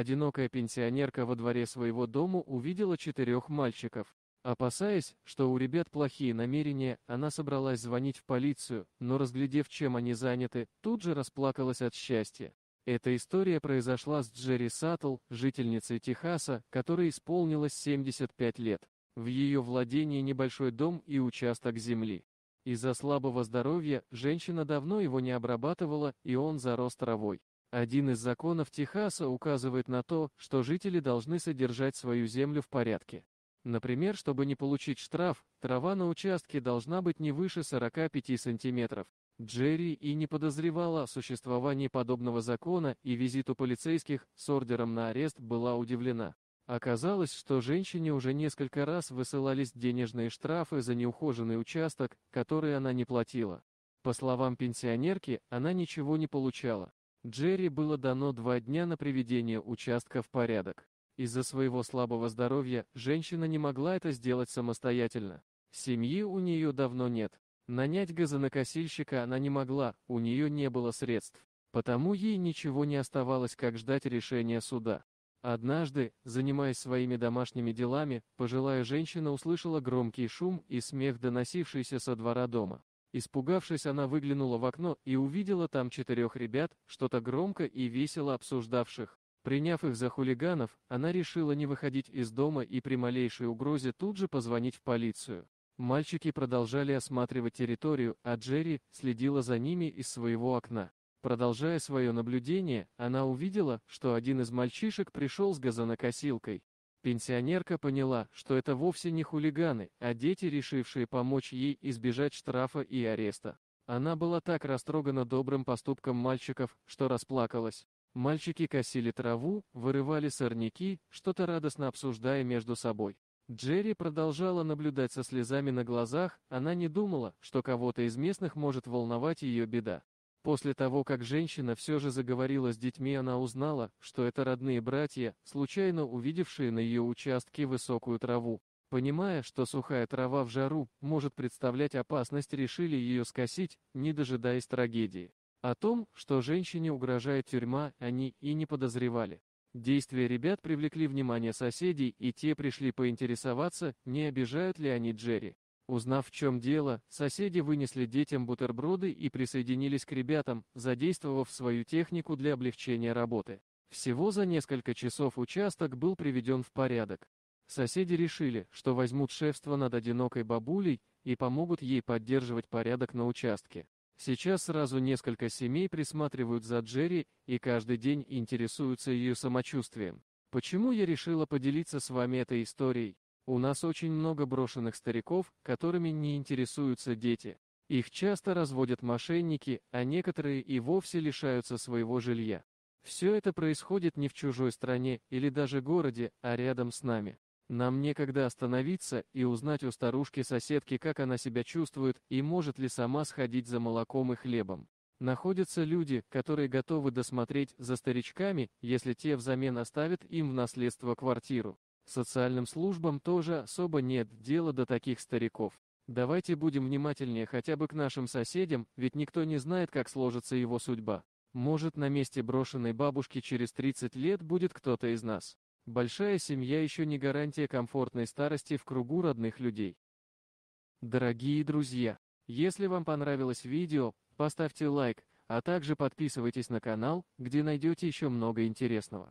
одинокая пенсионерка во дворе своего дома увидела 4 мальчиков. Опасаясь, что у ребят плохие намерения, она собралась звонить в полицию, но разглядев, чем они заняты, тут же расплакалась от счастья. Эта история произошла с Джерри Саттл, жительницей Техаса, которой исполнилось 75 лет. В ее владении небольшой дом и участок земли. Из-за слабого здоровья женщина давно его не обрабатывала, и он зарос травой. Один из законов Техаса указывает на то, что жители должны содержать свою землю в порядке. Например, чтобы не получить штраф, трава на участке должна быть не выше 45 сантиметров. Джерри и не подозревала о существовании подобного закона, и визиту полицейских с ордером на арест была удивлена. Оказалось, что женщине уже несколько раз высылались денежные штрафы за неухоженный участок, который она не платила. По словам пенсионерки, она ничего не получала. Джерри было дано 2 дня на приведение участка в порядок. Из-за своего слабого здоровья женщина не могла это сделать самостоятельно. Семьи у нее давно нет. Нанять газонокосильщика она не могла, у нее не было средств. Потому ей ничего не оставалось, как ждать решения суда. Однажды, занимаясь своими домашними делами, пожилая женщина услышала громкий шум и смех, доносившийся со двора дома. Испугавшись, она выглянула в окно и увидела там 4 ребят, что-то громко и весело обсуждавших. Приняв их за хулиганов, она решила не выходить из дома и при малейшей угрозе тут же позвонить в полицию. Мальчики продолжали осматривать территорию, а Джерри следила за ними из своего окна. Продолжая свое наблюдение, она увидела, что один из мальчишек пришел с газонокосилкой. Пенсионерка поняла, что это вовсе не хулиганы, а дети, решившие помочь ей избежать штрафа и ареста. Она была так растрогана добрым поступком мальчиков, что расплакалась. Мальчики косили траву, вырывали сорняки, что-то радостно обсуждая между собой. Джерри продолжала наблюдать со слезами на глазах, она не думала, что кого-то из местных может волновать ее беда. После того, как женщина все же заговорила с детьми, она узнала, что это родные братья, случайно увидевшие на ее участке высокую траву. Понимая, что сухая трава в жару может представлять опасность, решили ее скосить, не дожидаясь трагедии. О том, что женщине угрожает тюрьма, они и не подозревали. Действия ребят привлекли внимание соседей, и те пришли поинтересоваться, не обижают ли они Джерри. Узнав, в чем дело, соседи вынесли детям бутерброды и присоединились к ребятам, задействовав свою технику для облегчения работы. Всего за несколько часов участок был приведен в порядок. Соседи решили, что возьмут шефство над одинокой бабулей и помогут ей поддерживать порядок на участке. Сейчас сразу несколько семей присматривают за Джерри и каждый день интересуются ее самочувствием. Почему я решила поделиться с вами этой историей? У нас очень много брошенных стариков, которыми не интересуются дети. Их часто разводят мошенники, а некоторые и вовсе лишаются своего жилья. Все это происходит не в чужой стране или даже городе, а рядом с нами. Нам некогда остановиться и узнать у старушки-соседки, как она себя чувствует и может ли сама сходить за молоком и хлебом. Находятся люди, которые готовы досмотреть за старичками, если те взамен оставят им в наследство квартиру. Социальным службам тоже особо нет дела до таких стариков. Давайте будем внимательнее хотя бы к нашим соседям, ведь никто не знает, как сложится его судьба. Может, на месте брошенной бабушки через 30 лет будет кто-то из нас. Большая семья еще не гарантия комфортной старости в кругу родных людей. Дорогие друзья, если вам понравилось видео, поставьте лайк, а также подписывайтесь на канал, где найдете еще много интересного.